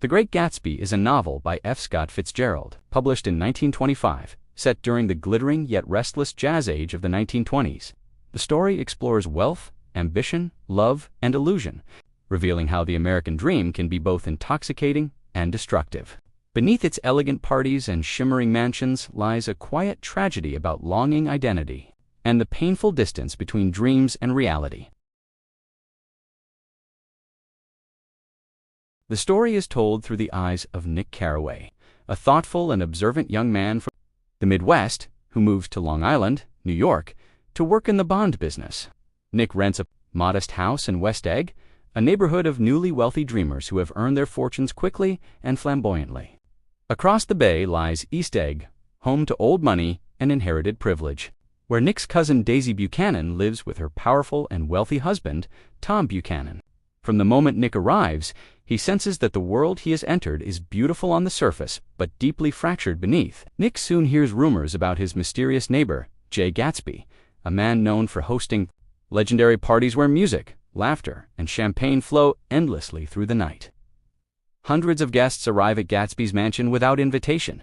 The Great Gatsby is a novel by F. Scott Fitzgerald, published in 1925, set during the glittering yet restless jazz age of the 1920s. The story explores wealth, ambition, love, and illusion, revealing how the American dream can be both intoxicating and destructive. Beneath its elegant parties and shimmering mansions lies a quiet tragedy about longing identity and the painful distance between dreams and reality. The story is told through the eyes of Nick Carraway, a thoughtful and observant young man from the Midwest who moves to Long Island, New York, to work in the bond business. Nick rents a modest house in West Egg, a neighborhood of newly wealthy dreamers who have earned their fortunes quickly and flamboyantly. Across the bay lies East Egg, home to old money and inherited privilege, where Nick's cousin Daisy Buchanan lives with her powerful and wealthy husband, Tom Buchanan. From the moment Nick arrives, he senses that the world he has entered is beautiful on the surface, but deeply fractured beneath. Nick soon hears rumors about his mysterious neighbor, Jay Gatsby, a man known for hosting legendary parties where music, laughter, and champagne flow endlessly through the night. Hundreds of guests arrive at Gatsby's mansion without invitation,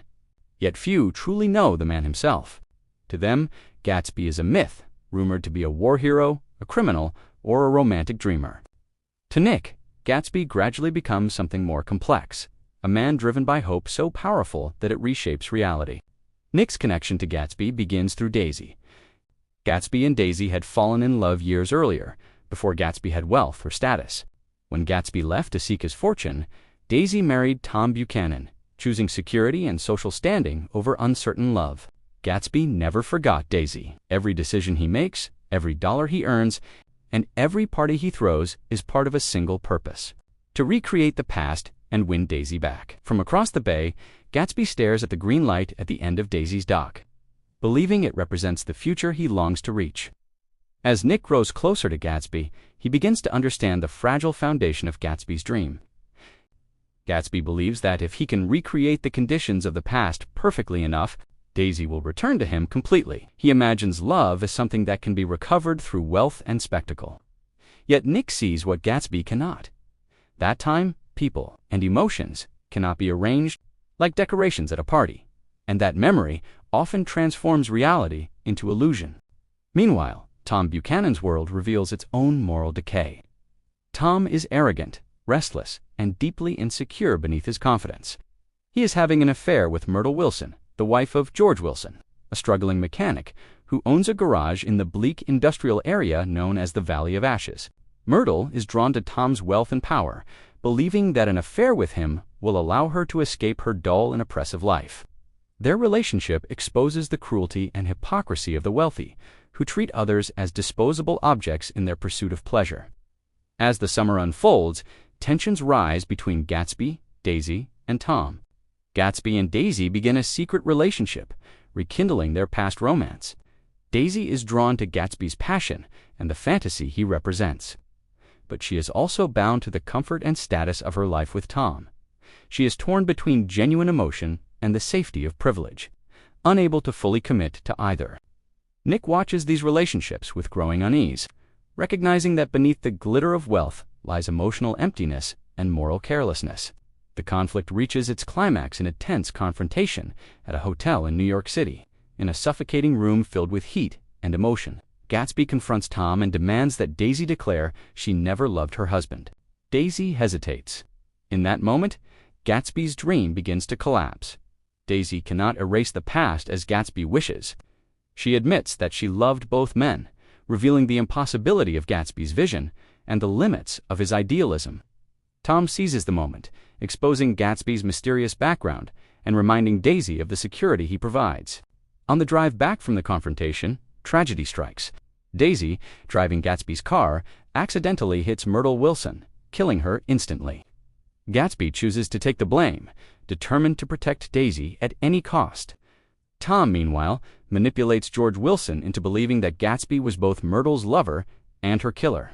yet few truly know the man himself. To them, Gatsby is a myth, rumored to be a war hero, a criminal, or a romantic dreamer. To Nick, Gatsby gradually becomes something more complex, a man driven by hope so powerful that it reshapes reality. Nick's connection to Gatsby begins through Daisy. Gatsby and Daisy had fallen in love years earlier, before Gatsby had wealth or status. When Gatsby left to seek his fortune, Daisy married Tom Buchanan, choosing security and social standing over uncertain love. Gatsby never forgot Daisy. Every decision he makes, every dollar he earns, and every party he throws is part of a single purpose: to recreate the past and win Daisy back. From across the bay, Gatsby stares at the green light at the end of Daisy's dock, believing it represents the future he longs to reach. As Nick grows closer to Gatsby, he begins to understand the fragile foundation of Gatsby's dream. Gatsby believes that if he can recreate the conditions of the past perfectly enough, Daisy will return to him completely. He imagines love as something that can be recovered through wealth and spectacle. Yet Nick sees what Gatsby cannot. That time, people, and emotions cannot be arranged like decorations at a party, and that memory often transforms reality into illusion. Meanwhile, Tom Buchanan's world reveals its own moral decay. Tom is arrogant, restless, and deeply insecure beneath his confidence. He is having an affair with Myrtle Wilson, the wife of George Wilson, a struggling mechanic who owns a garage in the bleak industrial area known as the Valley of Ashes. Myrtle is drawn to Tom's wealth and power, believing that an affair with him will allow her to escape her dull and oppressive life. Their relationship exposes the cruelty and hypocrisy of the wealthy, who treat others as disposable objects in their pursuit of pleasure. As the summer unfolds, tensions rise between Gatsby, Daisy, and Tom. Gatsby and Daisy begin a secret relationship, rekindling their past romance. Daisy is drawn to Gatsby's passion and the fantasy he represents. But she is also bound to the comfort and status of her life with Tom. She is torn between genuine emotion and the safety of privilege, unable to fully commit to either. Nick watches these relationships with growing unease, recognizing that beneath the glitter of wealth lies emotional emptiness and moral carelessness. The conflict reaches its climax in a tense confrontation at a hotel in New York City. In a suffocating room filled with heat and emotion, Gatsby confronts Tom and demands that Daisy declare she never loved her husband. Daisy hesitates. In that moment, Gatsby's dream begins to collapse. Daisy cannot erase the past as Gatsby wishes. She admits that she loved both men, revealing the impossibility of Gatsby's vision and the limits of his idealism. Tom seizes the moment, exposing Gatsby's mysterious background and reminding Daisy of the security he provides. On the drive back from the confrontation, tragedy strikes. Daisy, driving Gatsby's car, accidentally hits Myrtle Wilson, killing her instantly. Gatsby chooses to take the blame, determined to protect Daisy at any cost. Tom, meanwhile, manipulates George Wilson into believing that Gatsby was both Myrtle's lover and her killer.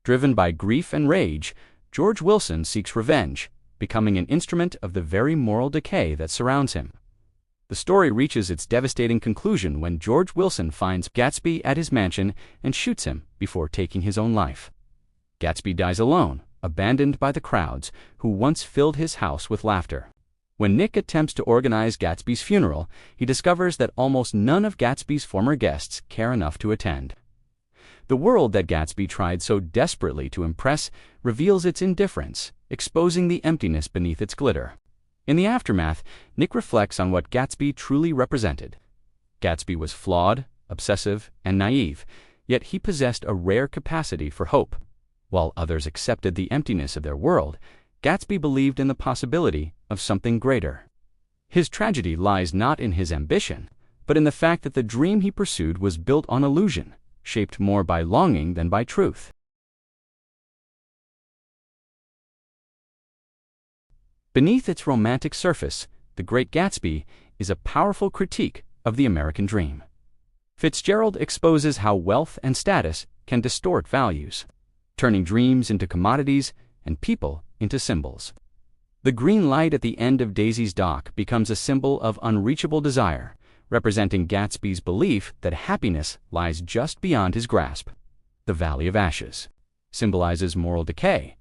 Driven by grief and rage, George Wilson seeks revenge, becoming an instrument of the very moral decay that surrounds him. The story reaches its devastating conclusion when George Wilson finds Gatsby at his mansion and shoots him before taking his own life. Gatsby dies alone, abandoned by the crowds who once filled his house with laughter. When Nick attempts to organize Gatsby's funeral, he discovers that almost none of Gatsby's former guests care enough to attend. The world that Gatsby tried so desperately to impress reveals its indifference, exposing the emptiness beneath its glitter. In the aftermath, Nick reflects on what Gatsby truly represented. Gatsby was flawed, obsessive, and naive, yet he possessed a rare capacity for hope. While others accepted the emptiness of their world, Gatsby believed in the possibility of something greater. His tragedy lies not in his ambition, but in the fact that the dream he pursued was built on illusion, shaped more by longing than by truth. Beneath its romantic surface, The Great Gatsby is a powerful critique of the American dream. Fitzgerald exposes how wealth and status can distort values, turning dreams into commodities and people into symbols. The green light at the end of Daisy's dock becomes a symbol of unreachable desire, representing Gatsby's belief that happiness lies just beyond his grasp. The Valley of Ashes symbolizes moral decay,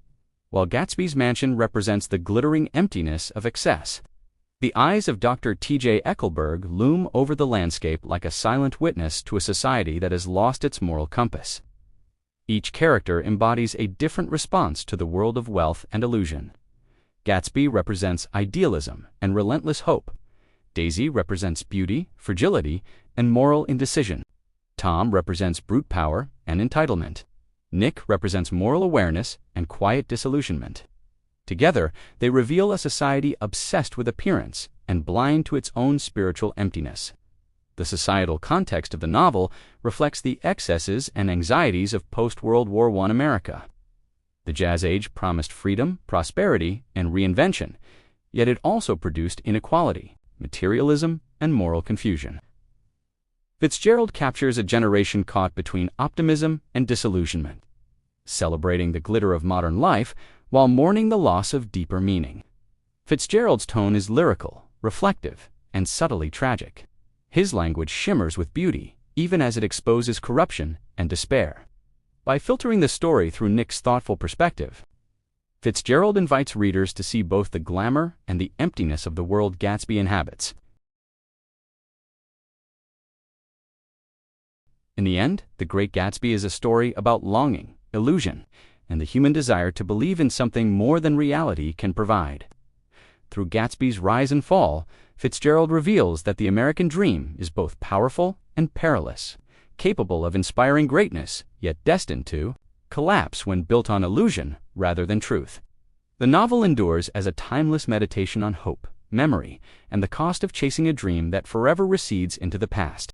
while Gatsby's mansion represents the glittering emptiness of excess. The eyes of Dr. T.J. Eckelberg loom over the landscape like a silent witness to a society that has lost its moral compass. Each character embodies a different response to the world of wealth and illusion. Gatsby represents idealism and relentless hope. Daisy represents beauty, fragility, and moral indecision. Tom represents brute power and entitlement. Nick represents moral awareness and quiet disillusionment. Together, they reveal a society obsessed with appearance and blind to its own spiritual emptiness. The societal context of the novel reflects the excesses and anxieties of post-World War I America. The Jazz Age promised freedom, prosperity, and reinvention, yet it also produced inequality, materialism, and moral confusion. Fitzgerald captures a generation caught between optimism and disillusionment, celebrating the glitter of modern life while mourning the loss of deeper meaning. Fitzgerald's tone is lyrical, reflective, and subtly tragic. His language shimmers with beauty, even as it exposes corruption and despair. By filtering the story through Nick's thoughtful perspective, Fitzgerald invites readers to see both the glamour and the emptiness of the world Gatsby inhabits. In the end, The Great Gatsby is a story about longing, illusion, and the human desire to believe in something more than reality can provide. Through Gatsby's rise and fall, Fitzgerald reveals that the American dream is both powerful and perilous, capable of inspiring greatness, yet destined to collapse when built on illusion rather than truth. The novel endures as a timeless meditation on hope, memory, and the cost of chasing a dream that forever recedes into the past.